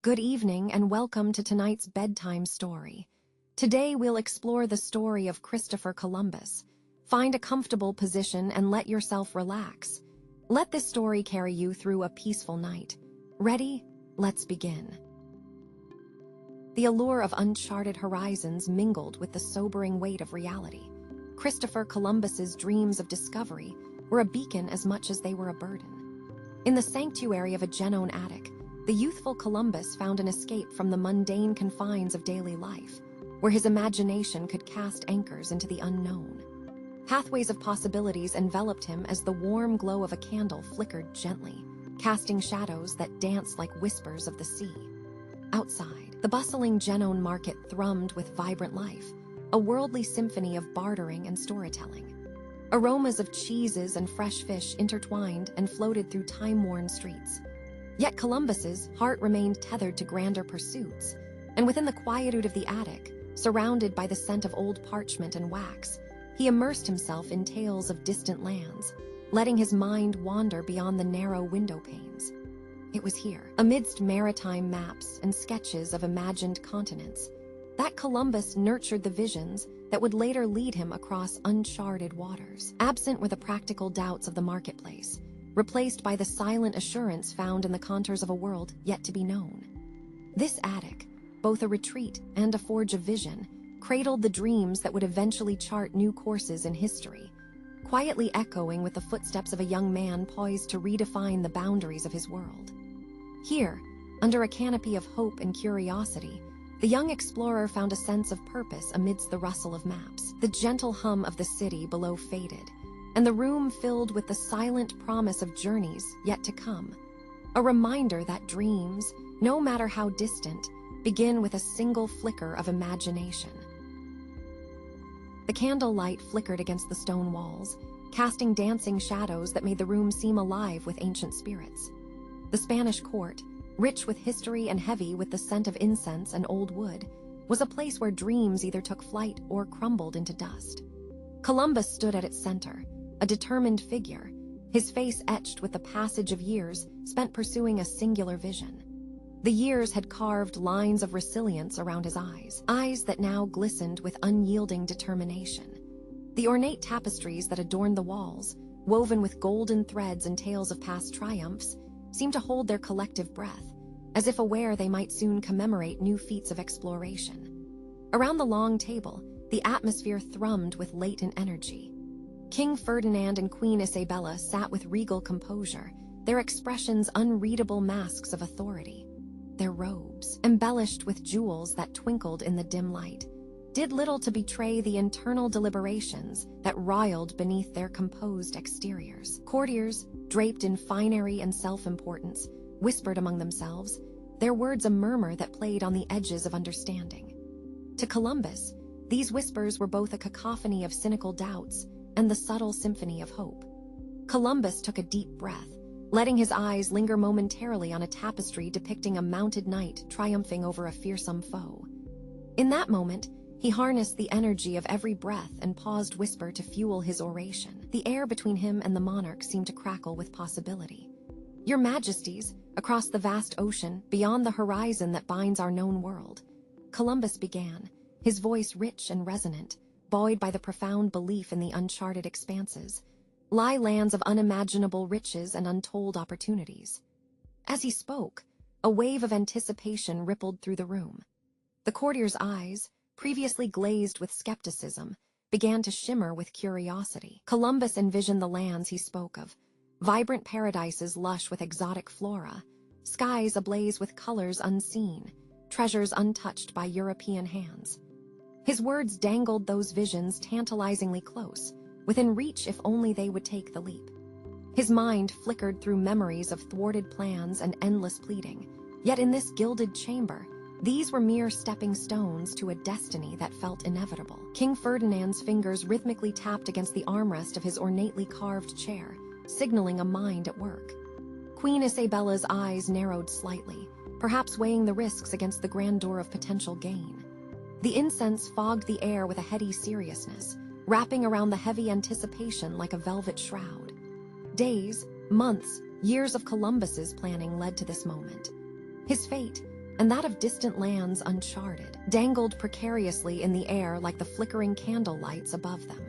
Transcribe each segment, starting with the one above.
Good evening and welcome to tonight's bedtime story. Today we'll explore the story of Christopher Columbus. Find a comfortable position and let yourself relax. Let this story carry you through a peaceful night. Ready? Let's begin. The allure of uncharted horizons mingled with the sobering weight of reality. Christopher Columbus's dreams of discovery were a beacon as much as they were a burden. In the sanctuary of a Genoan attic, the youthful Columbus found an escape from the mundane confines of daily life, where his imagination could cast anchors into the unknown. Pathways of possibilities enveloped him as the warm glow of a candle flickered gently, casting shadows that danced like whispers of the sea. Outside, the bustling Genoan market thrummed with vibrant life, a worldly symphony of bartering and storytelling. Aromas of cheeses and fresh fish intertwined and floated through time-worn streets. Yet Columbus's heart remained tethered to grander pursuits, and within the quietude of the attic, surrounded by the scent of old parchment and wax, he immersed himself in tales of distant lands, letting his mind wander beyond the narrow window panes. It was here, amidst maritime maps and sketches of imagined continents, that Columbus nurtured the visions that would later lead him across uncharted waters. Absent were the practical doubts of the marketplace, replaced by the silent assurance found in the contours of a world yet to be known. This attic, both a retreat and a forge of vision, cradled the dreams that would eventually chart new courses in history, quietly echoing with the footsteps of a young man poised to redefine the boundaries of his world. Here, under a canopy of hope and curiosity, the young explorer found a sense of purpose amidst the rustle of maps. The gentle hum of the city below faded, and the room filled with the silent promise of journeys yet to come. A reminder that dreams, no matter how distant, begin with a single flicker of imagination. The candlelight flickered against the stone walls, casting dancing shadows that made the room seem alive with ancient spirits. The Spanish court, rich with history and heavy with the scent of incense and old wood, was a place where dreams either took flight or crumbled into dust. Columbus stood at its center, a determined figure, his face etched with the passage of years spent pursuing a singular vision. The years had carved lines of resilience around his eyes that now glistened with unyielding determination. The ornate tapestries that adorned the walls, woven with golden threads and tales of past triumphs, seemed to hold their collective breath, as if aware they might soon commemorate new feats of exploration. Around the long table, the atmosphere thrummed with latent energy. King Ferdinand and Queen Isabella sat with regal composure, their expressions unreadable masks of authority. Their robes, embellished with jewels that twinkled in the dim light, did little to betray the internal deliberations that roiled beneath their composed exteriors. Courtiers, draped in finery and self-importance, whispered among themselves, their words a murmur that played on the edges of understanding. To Columbus, these whispers were both a cacophony of cynical doubts and the subtle symphony of hope. Columbus took a deep breath, letting his eyes linger momentarily on a tapestry depicting a mounted knight triumphing over a fearsome foe. In that moment, he harnessed the energy of every breath and paused whisper to fuel his oration. The air between him and the monarch seemed to crackle with possibility. "Your Majesties, across the vast ocean, beyond the horizon that binds our known world," Columbus began, his voice rich and resonant, buoyed by the profound belief in the uncharted expanses, lie lands of unimaginable riches and untold opportunities. As he spoke, a wave of anticipation rippled through the room. The courtiers' eyes, previously glazed with skepticism, began to shimmer with curiosity. Columbus envisioned the lands he spoke of, vibrant paradises lush with exotic flora, skies ablaze with colors unseen, treasures untouched by European hands. His words dangled those visions tantalizingly close, within reach if only they would take the leap. His mind flickered through memories of thwarted plans and endless pleading, yet in this gilded chamber, these were mere stepping stones to a destiny that felt inevitable. King Ferdinand's fingers rhythmically tapped against the armrest of his ornately carved chair, signaling a mind at work. Queen Isabella's eyes narrowed slightly, perhaps weighing the risks against the grandeur of potential gain. The incense fogged the air with a heady seriousness, wrapping around the heavy anticipation like a velvet shroud. Days, months, years of Columbus's planning led to this moment. His fate, and that of distant lands uncharted, dangled precariously in the air like the flickering candle lights above them.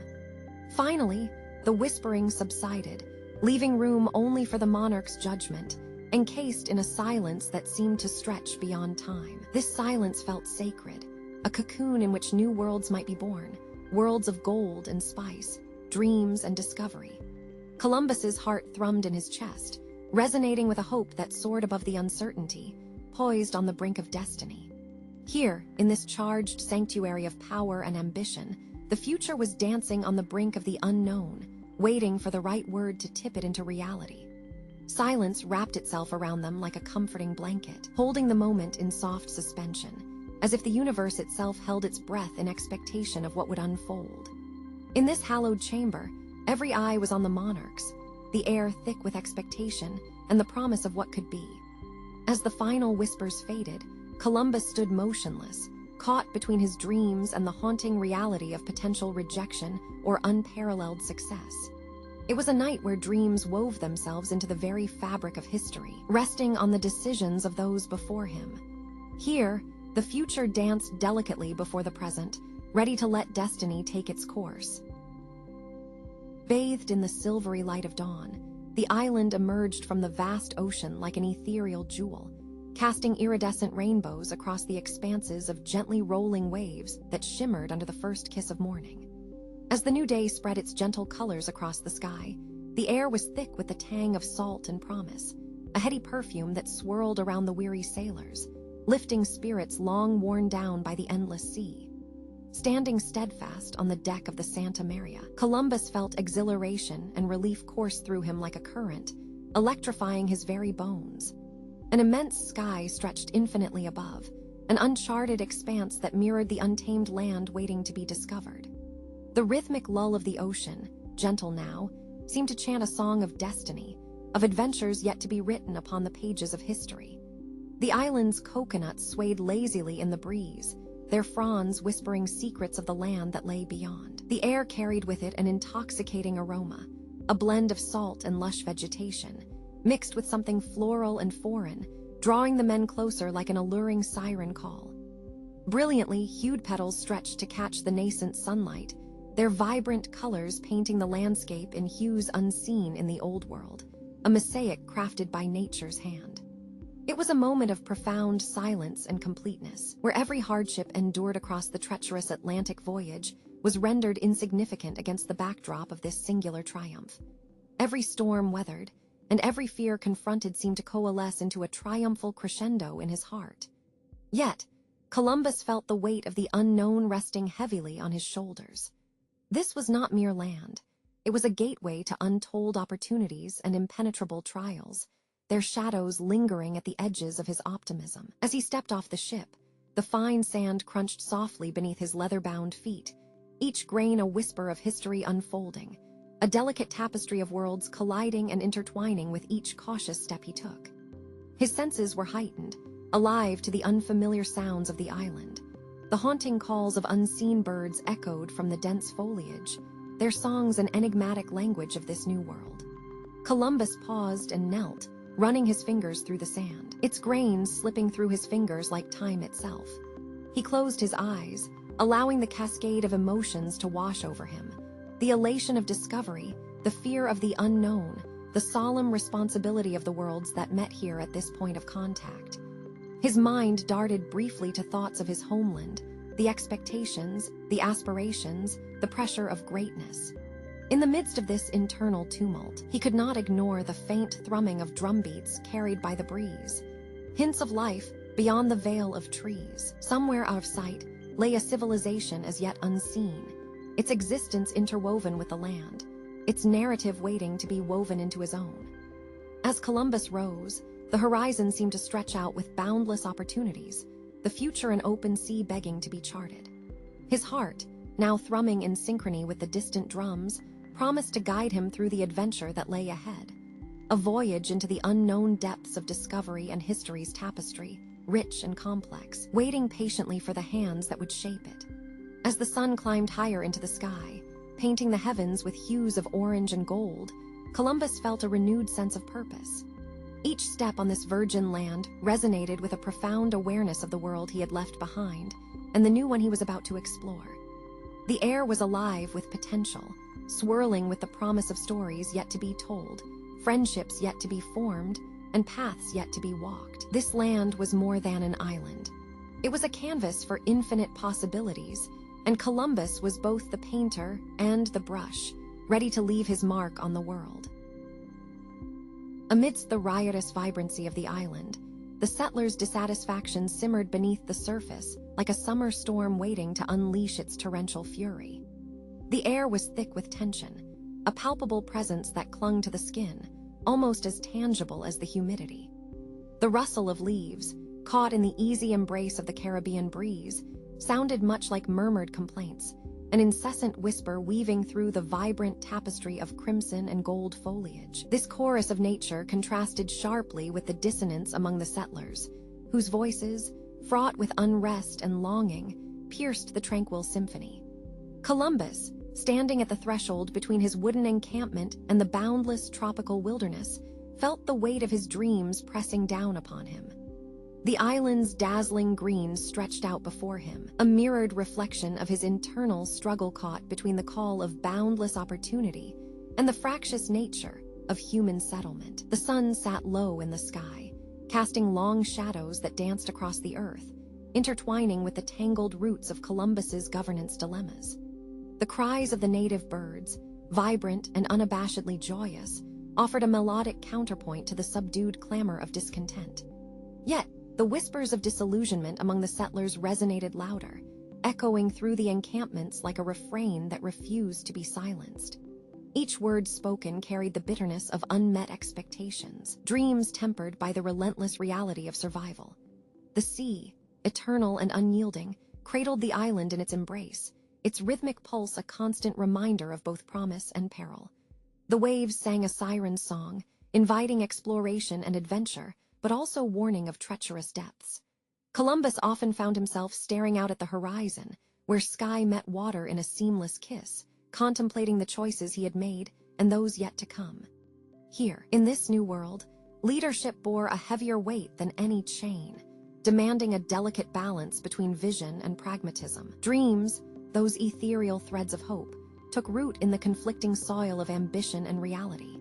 Finally, the whispering subsided, leaving room only for the monarch's judgment, encased in a silence that seemed to stretch beyond time. This silence felt sacred, a cocoon in which new worlds might be born, worlds of gold and spice, dreams and discovery. Columbus's heart thrummed in his chest, resonating with a hope that soared above the uncertainty, poised on the brink of destiny. Here, in this charged sanctuary of power and ambition, the future was dancing on the brink of the unknown, waiting for the right word to tip it into reality. Silence wrapped itself around them like a comforting blanket, holding the moment in soft suspension, as if the universe itself held its breath in expectation of what would unfold. In this hallowed chamber, every eye was on the monarchs, the air thick with expectation and the promise of what could be. As the final whispers faded, Columbus stood motionless, caught between his dreams and the haunting reality of potential rejection or unparalleled success. It was a night where dreams wove themselves into the very fabric of history, resting on the decisions of those before him. Here, the future danced delicately before the present, ready to let destiny take its course. Bathed in the silvery light of dawn, the island emerged from the vast ocean like an ethereal jewel, casting iridescent rainbows across the expanses of gently rolling waves that shimmered under the first kiss of morning. As the new day spread its gentle colors across the sky, the air was thick with the tang of salt and promise, a heady perfume that swirled around the weary sailors, lifting spirits long worn down by the endless sea. Standing steadfast on the deck of the Santa Maria, Columbus felt exhilaration and relief course through him like a current, electrifying his very bones. An immense sky stretched infinitely above, an uncharted expanse that mirrored the untamed land waiting to be discovered. The rhythmic lull of the ocean, gentle now, seemed to chant a song of destiny, of adventures yet to be written upon the pages of history. The island's coconuts swayed lazily in the breeze, their fronds whispering secrets of the land that lay beyond. The air carried with it an intoxicating aroma, a blend of salt and lush vegetation, mixed with something floral and foreign, drawing the men closer like an alluring siren call. Brilliantly hued petals stretched to catch the nascent sunlight, their vibrant colors painting the landscape in hues unseen in the old world, a mosaic crafted by nature's hand. It was a moment of profound silence and completeness, where every hardship endured across the treacherous Atlantic voyage was rendered insignificant against the backdrop of this singular triumph. Every storm weathered, and every fear confronted seemed to coalesce into a triumphal crescendo in his heart. Yet, Columbus felt the weight of the unknown resting heavily on his shoulders. This was not mere land. It was a gateway to untold opportunities and impenetrable trials, their shadows lingering at the edges of his optimism. As he stepped off the ship, the fine sand crunched softly beneath his leather-bound feet, each grain a whisper of history unfolding, a delicate tapestry of worlds colliding and intertwining with each cautious step he took. His senses were heightened, alive to the unfamiliar sounds of the island. The haunting calls of unseen birds echoed from the dense foliage, their songs an enigmatic language of this new world. Columbus paused and knelt, running his fingers through the sand, its grains slipping through his fingers like time itself. He closed his eyes, allowing the cascade of emotions to wash over him. The elation of discovery, the fear of the unknown, the solemn responsibility of the worlds that met here at this point of contact. His mind darted briefly to thoughts of his homeland, the expectations, the aspirations, the pressure of greatness. In the midst of this internal tumult, he could not ignore the faint thrumming of drumbeats carried by the breeze. Hints of life beyond the veil of trees. Somewhere out of sight lay a civilization as yet unseen, its existence interwoven with the land, its narrative waiting to be woven into his own. As Columbus rose, the horizon seemed to stretch out with boundless opportunities, the future an open sea begging to be charted. His heart, now thrumming in synchrony with the distant drums, promised to guide him through the adventure that lay ahead. A voyage into the unknown depths of discovery and history's tapestry, rich and complex, waiting patiently for the hands that would shape it. As the sun climbed higher into the sky, painting the heavens with hues of orange and gold, Columbus felt a renewed sense of purpose. Each step on this virgin land resonated with a profound awareness of the world he had left behind and the new one he was about to explore. The air was alive with potential, swirling with the promise of stories yet to be told, friendships yet to be formed, and paths yet to be walked. This land was more than an island. It was a canvas for infinite possibilities, and Columbus was both the painter and the brush, ready to leave his mark on the world. Amidst the riotous vibrancy of the island, the settlers' dissatisfaction simmered beneath the surface like a summer storm waiting to unleash its torrential fury. The air was thick with tension, a palpable presence that clung to the skin, almost as tangible as the humidity. The rustle of leaves, caught in the easy embrace of the Caribbean breeze, sounded much like murmured complaints, an incessant whisper weaving through the vibrant tapestry of crimson and gold foliage. This chorus of nature contrasted sharply with the dissonance among the settlers, whose voices, fraught with unrest and longing, pierced the tranquil symphony. Columbus, standing at the threshold between his wooden encampment and the boundless tropical wilderness, felt the weight of his dreams pressing down upon him. The island's dazzling green stretched out before him, a mirrored reflection of his internal struggle caught between the call of boundless opportunity and the fractious nature of human settlement. The sun sat low in the sky, casting long shadows that danced across the earth, intertwining with the tangled roots of Columbus's governance dilemmas. The cries of the native birds, vibrant and unabashedly joyous, offered a melodic counterpoint to the subdued clamor of discontent. Yet, the whispers of disillusionment among the settlers resonated louder, echoing through the encampments like a refrain that refused to be silenced. Each word spoken carried the bitterness of unmet expectations, dreams tempered by the relentless reality of survival. The sea, eternal and unyielding, cradled the island in its embrace, its rhythmic pulse a constant reminder of both promise and peril. The waves sang a siren song, inviting exploration and adventure, but also warning of treacherous depths. Columbus often found himself staring out at the horizon, where sky met water in a seamless kiss, contemplating the choices he had made and those yet to come. Here, in this new world, leadership bore a heavier weight than any chain, demanding a delicate balance between vision and pragmatism. Dreams, those ethereal threads of hope, took root in the conflicting soil of ambition and reality.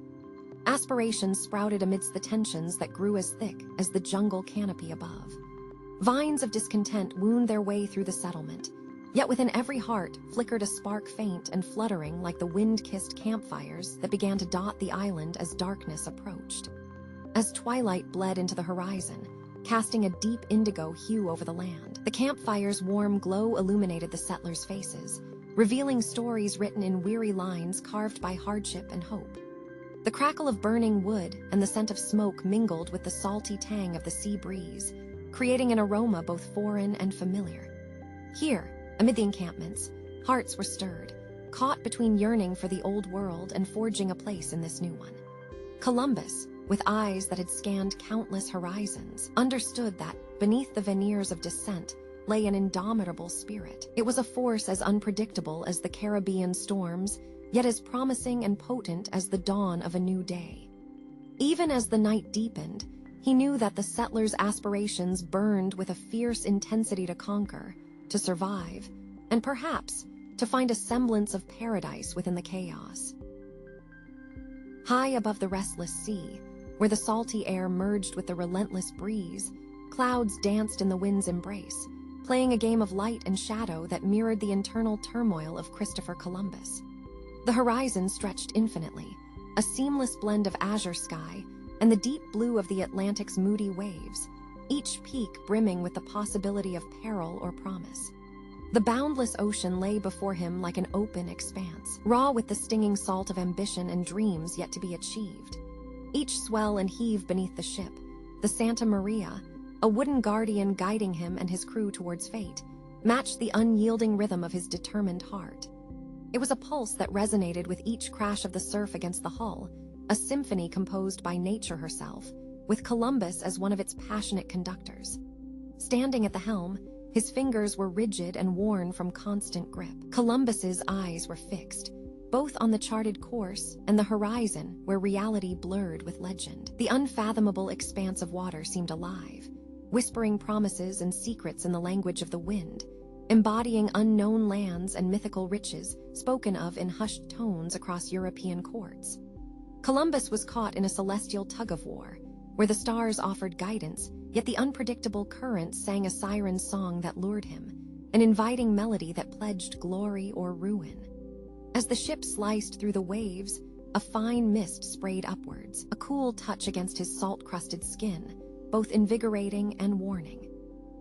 Aspirations sprouted amidst the tensions that grew as thick as the jungle canopy above. Vines of discontent wound their way through the settlement, yet within every heart flickered a spark faint and fluttering like the wind-kissed campfires that began to dot the island as darkness approached. As twilight bled into the horizon, casting a deep indigo hue over the land, the campfire's warm glow illuminated the settlers' faces, revealing stories written in weary lines carved by hardship and hope. The crackle of burning wood and the scent of smoke mingled with the salty tang of the sea breeze, creating an aroma both foreign and familiar. Here, amid the encampments, hearts were stirred, caught between yearning for the old world and forging a place in this new one. Columbus, with eyes that had scanned countless horizons, understood that, beneath the veneers of dissent, lay an indomitable spirit. It was a force as unpredictable as the Caribbean storms, yet as promising and potent as the dawn of a new day. Even as the night deepened, he knew that the settlers' aspirations burned with a fierce intensity to conquer, to survive, and perhaps to find a semblance of paradise within the chaos. High above the restless sea, where the salty air merged with the relentless breeze, clouds danced in the wind's embrace, playing a game of light and shadow that mirrored the internal turmoil of Christopher Columbus. The horizon stretched infinitely, a seamless blend of azure sky and the deep blue of the Atlantic's moody waves, each peak brimming with the possibility of peril or promise. The boundless ocean lay before him like an open expanse, raw with the stinging salt of ambition and dreams yet to be achieved. Each swell and heave beneath the ship, the Santa Maria, a wooden guardian guiding him and his crew towards fate, matched the unyielding rhythm of his determined heart. It was a pulse that resonated with each crash of the surf against the hull, a symphony composed by nature herself, with Columbus as one of its passionate conductors. Standing at the helm, his fingers were rigid and worn from constant grip. Columbus's eyes were fixed, both on the charted course and the horizon where reality blurred with legend. The unfathomable expanse of water seemed alive, whispering promises and secrets in the language of the wind, embodying unknown lands and mythical riches spoken of in hushed tones across European courts. Columbus was caught in a celestial tug-of-war, where the stars offered guidance, yet the unpredictable currents sang a siren song that lured him, an inviting melody that pledged glory or ruin. As the ship sliced through the waves, a fine mist sprayed upwards, a cool touch against his salt-crusted skin, both invigorating and warning.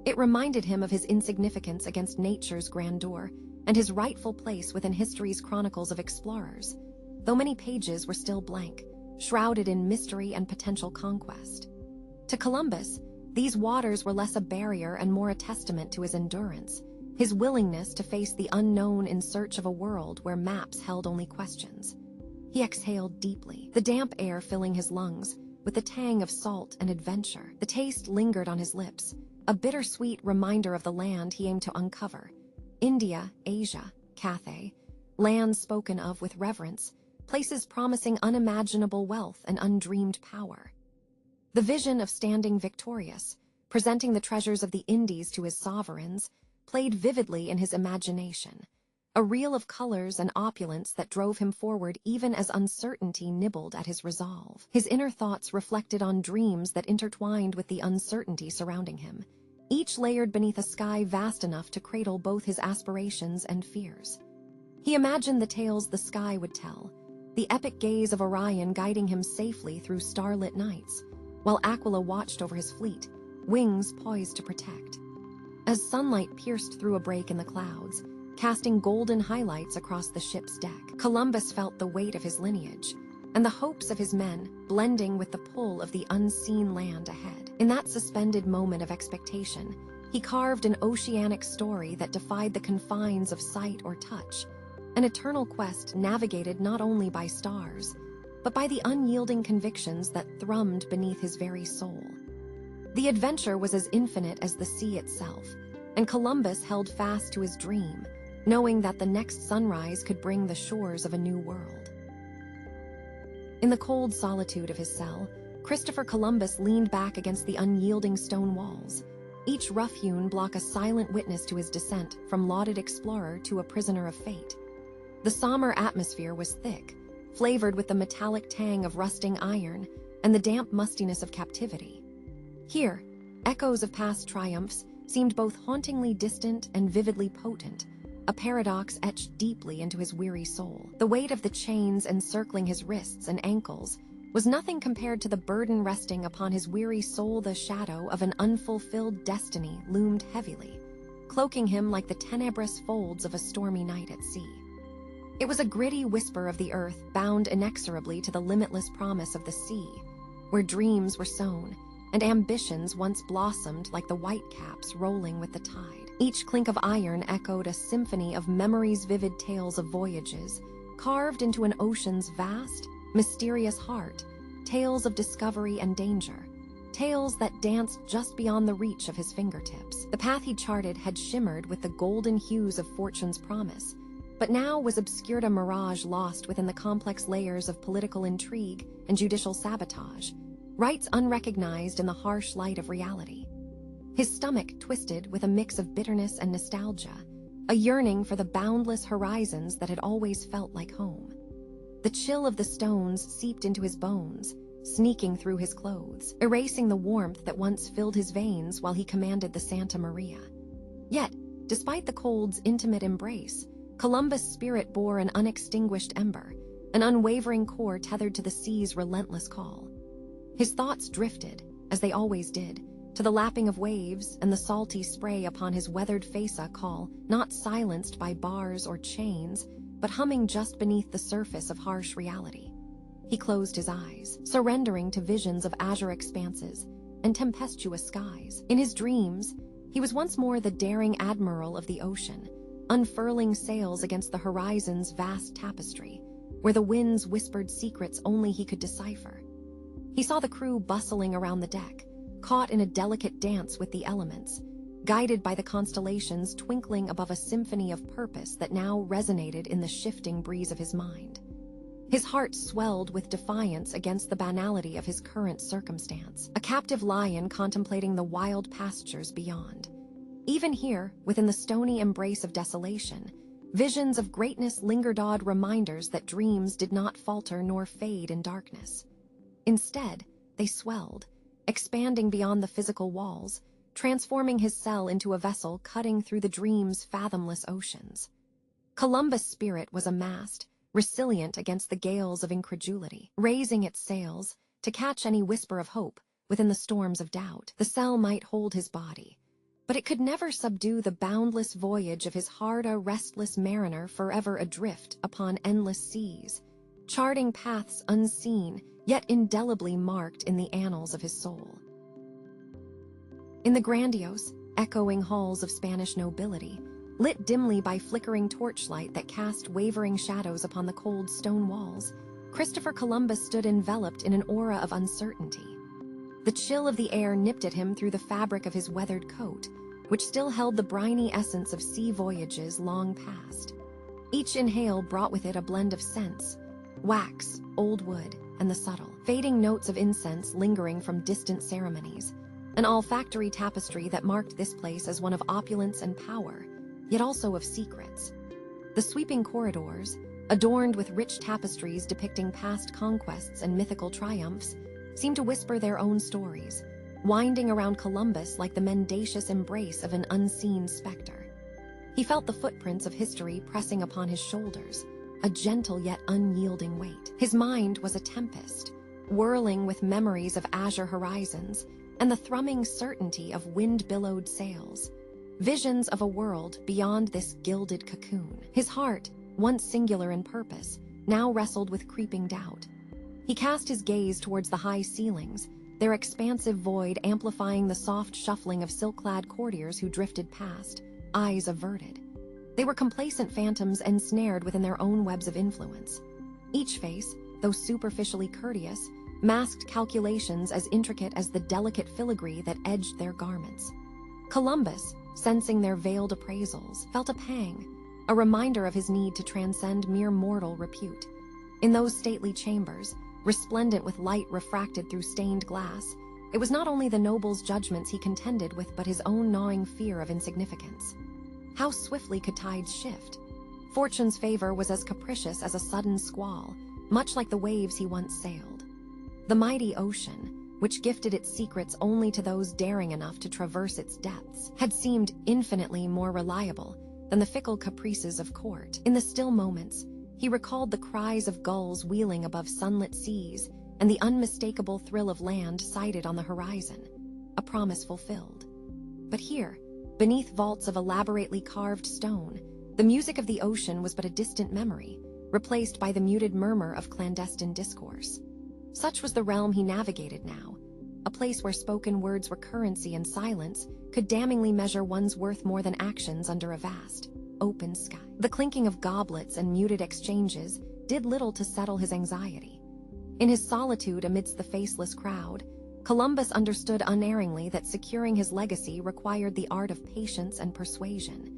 It reminded him of his insignificance against nature's grandeur and his rightful place within history's chronicles of explorers, though many pages were still blank, shrouded in mystery and potential conquest. To Columbus, these waters were less a barrier and more a testament to his endurance, his willingness to face the unknown in search of a world where maps held only questions. He exhaled deeply, the damp air filling his lungs with the tang of salt and adventure. The taste lingered on his lips, a bittersweet reminder of the land he aimed to uncover. India, Asia, Cathay, lands spoken of with reverence, places promising unimaginable wealth and undreamed power. The vision of standing victorious, presenting the treasures of the Indies to his sovereigns, played vividly in his imagination, a reel of colors and opulence that drove him forward even as uncertainty nibbled at his resolve. His inner thoughts reflected on dreams that intertwined with the uncertainty surrounding him, each layered beneath a sky vast enough to cradle both his aspirations and fears. He imagined the tales the sky would tell, the epic gaze of Orion guiding him safely through starlit nights, while Aquila watched over his fleet, wings poised to protect. As sunlight pierced through a break in the clouds, casting golden highlights across the ship's deck, Columbus felt the weight of his lineage, and the hopes of his men blending with the pull of the unseen land ahead. In that suspended moment of expectation, he carved an oceanic story that defied the confines of sight or touch, an eternal quest navigated not only by stars, but by the unyielding convictions that thrummed beneath his very soul. The adventure was as infinite as the sea itself, and Columbus held fast to his dream, knowing that the next sunrise could bring the shores of a new world. In the cold solitude of his cell, Christopher Columbus leaned back against the unyielding stone walls, each rough-hewn block a silent witness to his descent from lauded explorer to a prisoner of fate. The somber atmosphere was thick, flavored with the metallic tang of rusting iron and the damp mustiness of captivity. Here, echoes of past triumphs seemed both hauntingly distant and vividly potent, a paradox etched deeply into his weary soul. The weight of the chains encircling his wrists and ankles was nothing compared to the burden resting upon his weary soul. The shadow of an unfulfilled destiny loomed heavily, cloaking him like the tenebrous folds of a stormy night at sea. It was a gritty whisper of the earth bound inexorably to the limitless promise of the sea, where dreams were sown and ambitions once blossomed like the whitecaps rolling with the tide. Each clink of iron echoed a symphony of memories, vivid tales of voyages, carved into an ocean's vast, mysterious heart, tales of discovery and danger, tales that danced just beyond the reach of his fingertips. The path he charted had shimmered with the golden hues of fortune's promise, but now was obscured, a mirage lost within the complex layers of political intrigue and judicial sabotage, rights unrecognized in the harsh light of reality. His stomach twisted with a mix of bitterness and nostalgia, a yearning for the boundless horizons that had always felt like home. The chill of the stones seeped into his bones, sneaking through his clothes, erasing the warmth that once filled his veins while he commanded the Santa Maria. Yet, despite the cold's intimate embrace, Columbus' spirit bore an unextinguished ember, an unwavering core tethered to the sea's relentless call. His thoughts drifted, as they always did, to the lapping of waves and the salty spray upon his weathered face, a call not silenced by bars or chains, but humming just beneath the surface of harsh reality. He closed his eyes, surrendering to visions of azure expanses and tempestuous skies. In his dreams, he was once more the daring admiral of the ocean, unfurling sails against the horizon's vast tapestry, where the winds whispered secrets only he could decipher. He saw the crew bustling around the deck, caught in a delicate dance with the elements, guided by the constellations twinkling above a symphony of purpose that now resonated in the shifting breeze of his mind. His heart swelled with defiance against the banality of his current circumstance, a captive lion contemplating the wild pastures beyond. Even here, within the stony embrace of desolation, visions of greatness lingered, odd reminders that dreams did not falter nor fade in darkness. Instead, they swelled, expanding beyond the physical walls, transforming his cell into a vessel cutting through the dream's fathomless oceans. Columbus' spirit was a mast, resilient against the gales of incredulity, raising its sails to catch any whisper of hope within the storms of doubt. The cell might hold his body, but it could never subdue the boundless voyage of his heart, a restless mariner forever adrift upon endless seas, charting paths unseen yet indelibly marked in the annals of his soul. In the grandiose, echoing halls of Spanish nobility, lit dimly by flickering torchlight that cast wavering shadows upon the cold stone walls, Christopher Columbus stood enveloped in an aura of uncertainty. The chill of the air nipped at him through the fabric of his weathered coat, which still held the briny essence of sea voyages long past. Each inhale brought with it a blend of scents: wax, old wood, and the subtle, fading notes of incense lingering from distant ceremonies, an olfactory tapestry that marked this place as one of opulence and power, yet also of secrets. The sweeping corridors, adorned with rich tapestries depicting past conquests and mythical triumphs, seemed to whisper their own stories, winding around Columbus like the mendacious embrace of an unseen specter. He felt the footprints of history pressing upon his shoulders, a gentle yet unyielding weight. His mind was a tempest, whirling with memories of azure horizons and the thrumming certainty of wind-billowed sails, visions of a world beyond this gilded cocoon. His heart, once singular in purpose, now wrestled with creeping doubt. He cast his gaze towards the high ceilings, their expansive void amplifying the soft shuffling of silk-clad courtiers who drifted past, eyes averted. They were complacent phantoms ensnared within their own webs of influence. Each face, though superficially courteous, masked calculations as intricate as the delicate filigree that edged their garments. Columbus, sensing their veiled appraisals, felt a pang, a reminder of his need to transcend mere mortal repute. In those stately chambers, resplendent with light refracted through stained glass, it was not only the noble's judgments he contended with but his own gnawing fear of insignificance. How swiftly could tides shift? Fortune's favor was as capricious as a sudden squall, much like the waves he once sailed. The mighty ocean, which gifted its secrets only to those daring enough to traverse its depths, had seemed infinitely more reliable than the fickle caprices of court. In the still moments, he recalled the cries of gulls wheeling above sunlit seas and the unmistakable thrill of land sighted on the horizon, a promise fulfilled. But here, beneath vaults of elaborately carved stone, the music of the ocean was but a distant memory, replaced by the muted murmur of clandestine discourse. Such was the realm he navigated now, a place where spoken words were currency and silence could damningly measure one's worth more than actions under a vast, open sky. The clinking of goblets and muted exchanges did little to settle his anxiety. In his solitude amidst the faceless crowd, Columbus understood unerringly that securing his legacy required the art of patience and persuasion,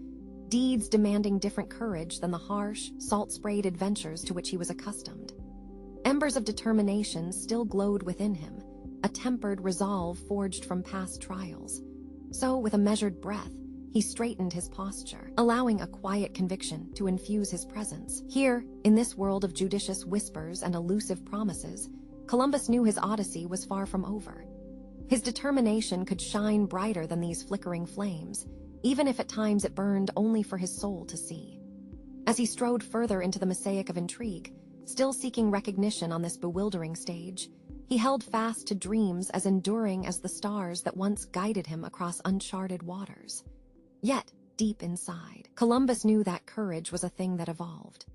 deeds demanding different courage than the harsh, salt-sprayed adventures to which he was accustomed. Embers of determination still glowed within him, a tempered resolve forged from past trials. So, with a measured breath, he straightened his posture, allowing a quiet conviction to infuse his presence. Here, in this world of judicious whispers and elusive promises, Columbus knew his odyssey was far from over. His determination could shine brighter than these flickering flames, even if at times it burned only for his soul to see. As he strode further into the mosaic of intrigue, still seeking recognition on this bewildering stage, he held fast to dreams as enduring as the stars that once guided him across uncharted waters. Yet, deep inside, Columbus knew that courage was a thing that evolved.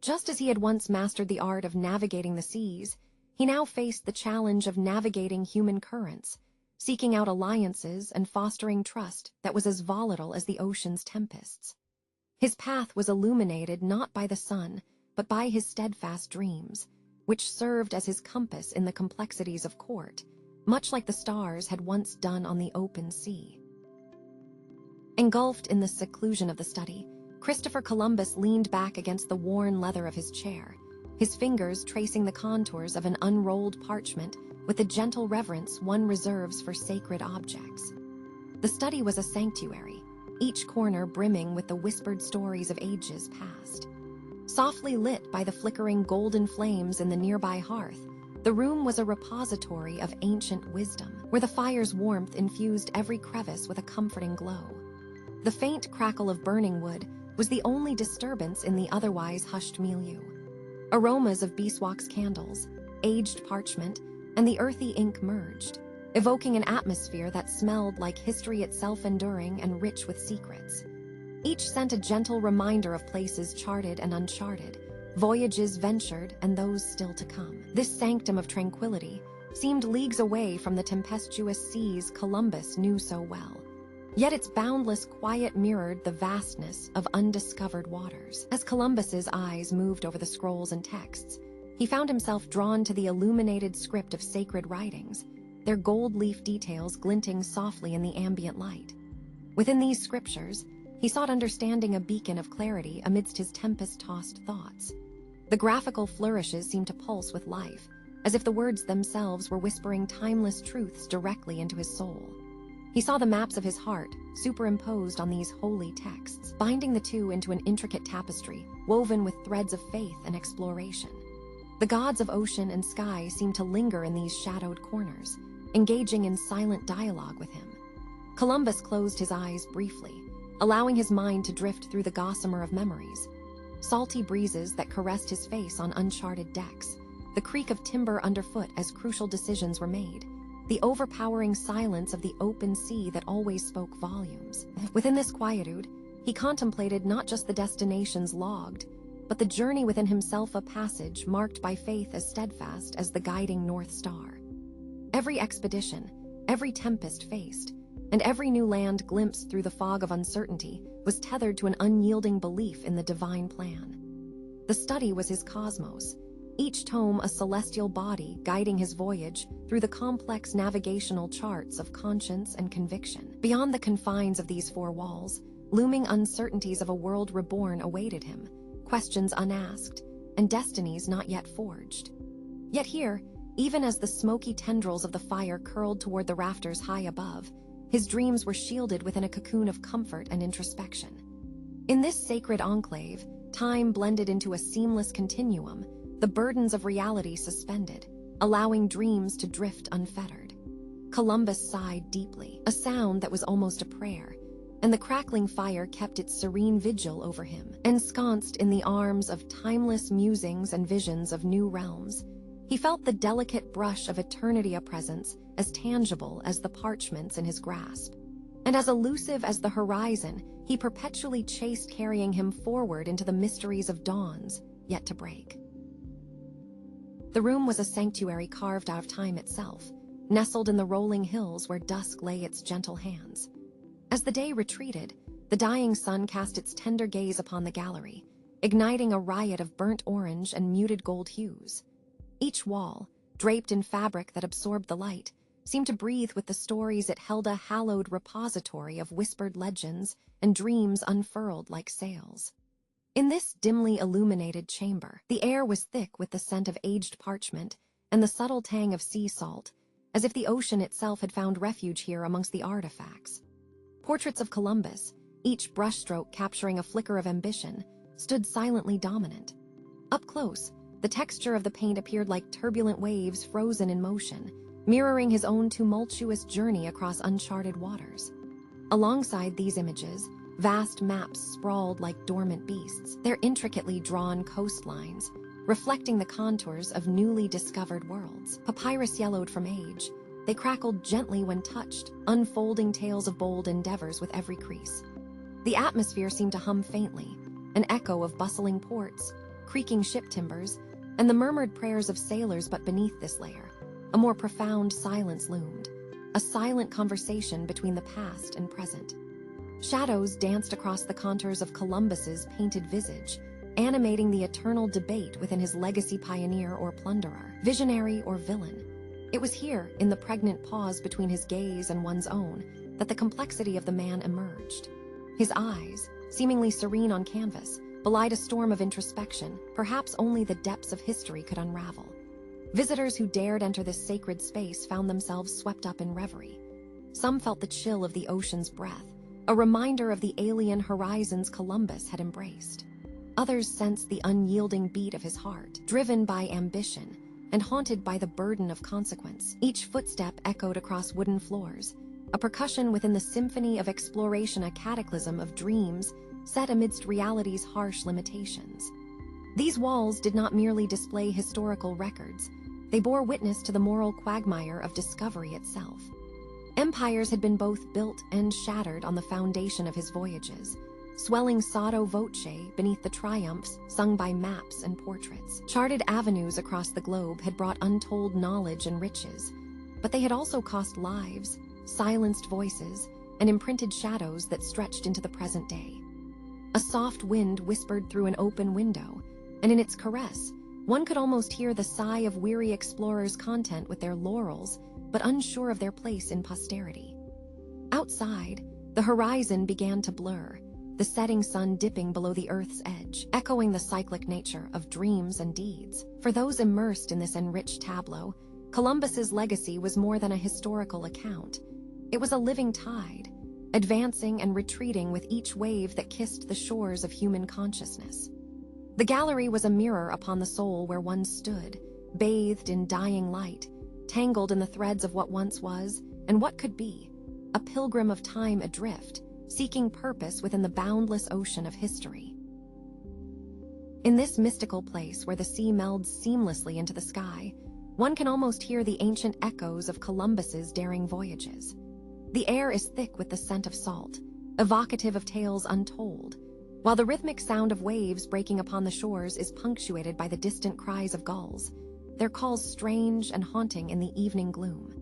Just as he had once mastered the art of navigating the seas, he now faced the challenge of navigating human currents, seeking out alliances and fostering trust that was as volatile as the ocean's tempests. His path was illuminated not by the sun, but by his steadfast dreams, which served as his compass in the complexities of court, much like the stars had once done on the open sea. Engulfed in the seclusion of the study, Christopher Columbus leaned back against the worn leather of his chair, his fingers tracing the contours of an unrolled parchment with the gentle reverence one reserves for sacred objects. The study was a sanctuary, each corner brimming with the whispered stories of ages past. Softly lit by the flickering golden flames in the nearby hearth, the room was a repository of ancient wisdom, where the fire's warmth infused every crevice with a comforting glow. The faint crackle of burning wood was the only disturbance in the otherwise hushed milieu. Aromas of beeswax candles, aged parchment, and the earthy ink merged, evoking an atmosphere that smelled like history itself, enduring and rich with secrets. Each sent a gentle reminder of places charted and uncharted, voyages ventured and those still to come. This sanctum of tranquility seemed leagues away from the tempestuous seas Columbus knew so well. Yet its boundless quiet mirrored the vastness of undiscovered waters. As Columbus's eyes moved over the scrolls and texts, he found himself drawn to the illuminated script of sacred writings, their gold leaf details glinting softly in the ambient light. Within these scriptures, he sought understanding, a beacon of clarity amidst his tempest-tossed thoughts. The graphical flourishes seemed to pulse with life, as if the words themselves were whispering timeless truths directly into his soul. He saw the maps of his heart superimposed on these holy texts, binding the two into an intricate tapestry woven with threads of faith and exploration. The gods of ocean and sky seemed to linger in these shadowed corners, engaging in silent dialogue with him. Columbus closed his eyes briefly, allowing his mind to drift through the gossamer of memories. Salty breezes that caressed his face on uncharted decks, the creak of timber underfoot as crucial decisions were made, the overpowering silence of the open sea that always spoke volumes. Within this quietude, he contemplated not just the destinations logged, but the journey within himself, a passage marked by faith as steadfast as the guiding North Star. Every expedition, every tempest faced, and every new land glimpsed through the fog of uncertainty was tethered to an unyielding belief in the divine plan. The study was his cosmos, each tome a celestial body guiding his voyage through the complex navigational charts of conscience and conviction. Beyond the confines of these four walls, looming uncertainties of a world reborn awaited him, questions unasked, and destinies not yet forged. Yet here, even as the smoky tendrils of the fire curled toward the rafters high above, his dreams were shielded within a cocoon of comfort and introspection. In this sacred enclave, time blended into a seamless continuum, the burdens of reality suspended, allowing dreams to drift unfettered. Columbus sighed deeply, a sound that was almost a prayer, and the crackling fire kept its serene vigil over him. Ensconced in the arms of timeless musings and visions of new realms, he felt the delicate brush of eternity, a presence as tangible as the parchments in his grasp. And as elusive as the horizon, he perpetually chased, carrying him forward into the mysteries of dawns yet to break. The room was a sanctuary carved out of time itself, nestled in the rolling hills where dusk lay its gentle hands. As the day retreated, the dying sun cast its tender gaze upon the gallery, igniting a riot of burnt orange and muted gold hues. Each wall, draped in fabric that absorbed the light, seemed to breathe with the stories it held, a hallowed repository of whispered legends and dreams unfurled like sails. In this dimly illuminated chamber, the air was thick with the scent of aged parchment and the subtle tang of sea salt, as if the ocean itself had found refuge here amongst the artifacts. Portraits of Columbus, each brushstroke capturing a flicker of ambition, stood silently dominant. Up close, the texture of the paint appeared like turbulent waves frozen in motion, mirroring his own tumultuous journey across uncharted waters. Alongside these images, vast maps sprawled like dormant beasts, their intricately drawn coastlines reflecting the contours of newly discovered worlds. Papyrus yellowed from age, they crackled gently when touched, unfolding tales of bold endeavors with every crease. The atmosphere seemed to hum faintly, an echo of bustling ports, creaking ship timbers, and the murmured prayers of sailors. But beneath this layer, a more profound silence loomed, a silent conversation between the past and present. Shadows danced across the contours of Columbus's painted visage, animating the eternal debate within his legacy: pioneer or plunderer, visionary or villain. It was here, in the pregnant pause between his gaze and one's own, that the complexity of the man emerged. His eyes, seemingly serene on canvas, belied a storm of introspection, perhaps only the depths of history could unravel. Visitors who dared enter this sacred space found themselves swept up in reverie. Some felt the chill of the ocean's breath, a reminder of the alien horizons Columbus had embraced. Others sensed the unyielding beat of his heart, driven by ambition and haunted by the burden of consequence. Each footstep echoed across wooden floors, a percussion within the symphony of exploration, a cataclysm of dreams set amidst reality's harsh limitations. These walls did not merely display historical records, they bore witness to the moral quagmire of discovery itself. Empires had been both built and shattered on the foundation of his voyages, swelling sotto voce beneath the triumphs sung by maps and portraits. Charted avenues across the globe had brought untold knowledge and riches, but they had also cost lives, silenced voices, and imprinted shadows that stretched into the present day. A soft wind whispered through an open window, and in its caress, one could almost hear the sigh of weary explorers content with their laurels, but unsure of their place in posterity. Outside, the horizon began to blur, the setting sun dipping below the Earth's edge, echoing the cyclic nature of dreams and deeds. For those immersed in this enriched tableau, Columbus's legacy was more than a historical account. It was a living tide, advancing and retreating with each wave that kissed the shores of human consciousness. The gallery was a mirror upon the soul where one stood, bathed in dying light, tangled in the threads of what once was and what could be, a pilgrim of time adrift, seeking purpose within the boundless ocean of history. In this mystical place where the sea melds seamlessly into the sky, one can almost hear the ancient echoes of Columbus's daring voyages. The air is thick with the scent of salt, evocative of tales untold, while the rhythmic sound of waves breaking upon the shores is punctuated by the distant cries of gulls, their calls strange and haunting in the evening gloom.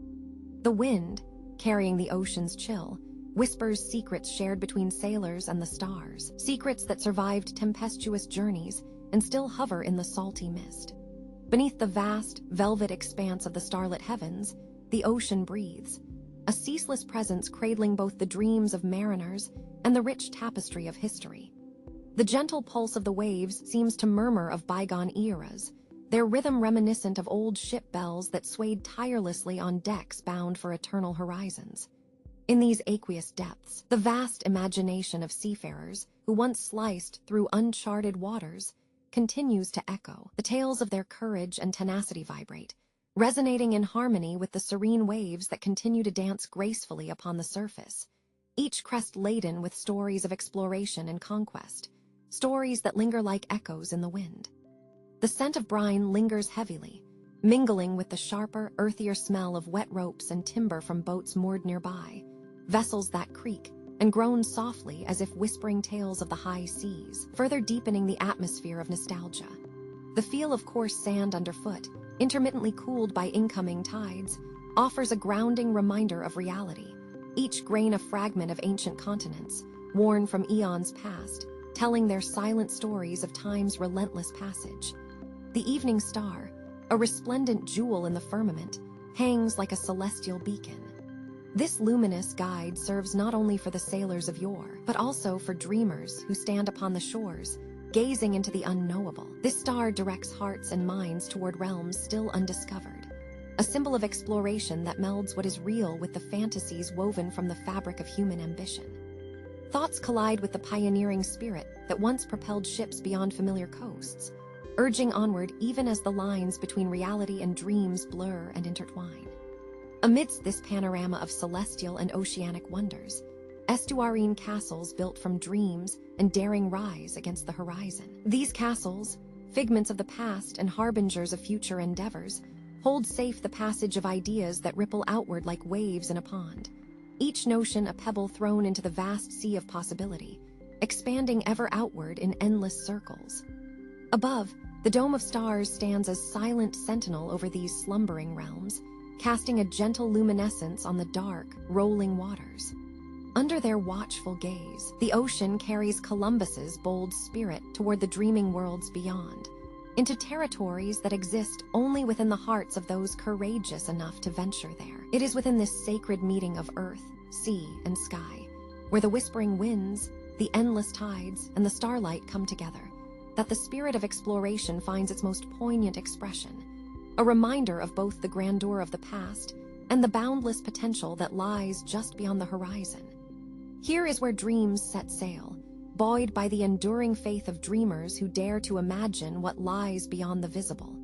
The wind, carrying the ocean's chill, whispers secrets shared between sailors and the stars, secrets that survived tempestuous journeys and still hover in the salty mist. Beneath the vast, velvet expanse of the starlit heavens, the ocean breathes, a ceaseless presence cradling both the dreams of mariners and the rich tapestry of history. The gentle pulse of the waves seems to murmur of bygone eras, their rhythm reminiscent of old ship bells that swayed tirelessly on decks bound for eternal horizons. In these aqueous depths, the vast imagination of seafarers who once sliced through uncharted waters continues to echo. The tales of their courage and tenacity vibrate, resonating in harmony with the serene waves that continue to dance gracefully upon the surface, each crest laden with stories of exploration and conquest, stories that linger like echoes in the wind. The scent of brine lingers heavily, mingling with the sharper, earthier smell of wet ropes and timber from boats moored nearby, vessels that creak and groan softly as if whispering tales of the high seas, further deepening the atmosphere of nostalgia. The feel of coarse sand underfoot, intermittently cooled by incoming tides, offers a grounding reminder of reality, each grain a fragment of ancient continents, worn from eons past, telling their silent stories of time's relentless passage. The evening star, a resplendent jewel in the firmament, hangs like a celestial beacon. This luminous guide serves not only for the sailors of yore, but also for dreamers who stand upon the shores, gazing into the unknowable. This star directs hearts and minds toward realms still undiscovered, a symbol of exploration that melds what is real with the fantasies woven from the fabric of human ambition. Thoughts collide with the pioneering spirit that once propelled ships beyond familiar coasts, urging onward even as the lines between reality and dreams blur and intertwine. Amidst this panorama of celestial and oceanic wonders, estuarine castles built from dreams and daring rise against the horizon. These castles, figments of the past and harbingers of future endeavors, hold safe the passage of ideas that ripple outward like waves in a pond, each notion a pebble thrown into the vast sea of possibility, expanding ever outward in endless circles. Above, the dome of stars stands as silent sentinel over these slumbering realms, casting a gentle luminescence on the dark, rolling waters. Under their watchful gaze, the ocean carries Columbus's bold spirit toward the dreaming worlds beyond, into territories that exist only within the hearts of those courageous enough to venture there. It is within this sacred meeting of earth, sea, and sky, where the whispering winds, the endless tides, and the starlight come together, that the spirit of exploration finds its most poignant expression, a reminder of both the grandeur of the past and the boundless potential that lies just beyond the horizon. Here is where dreams set sail, buoyed by the enduring faith of dreamers who dare to imagine what lies beyond the visible.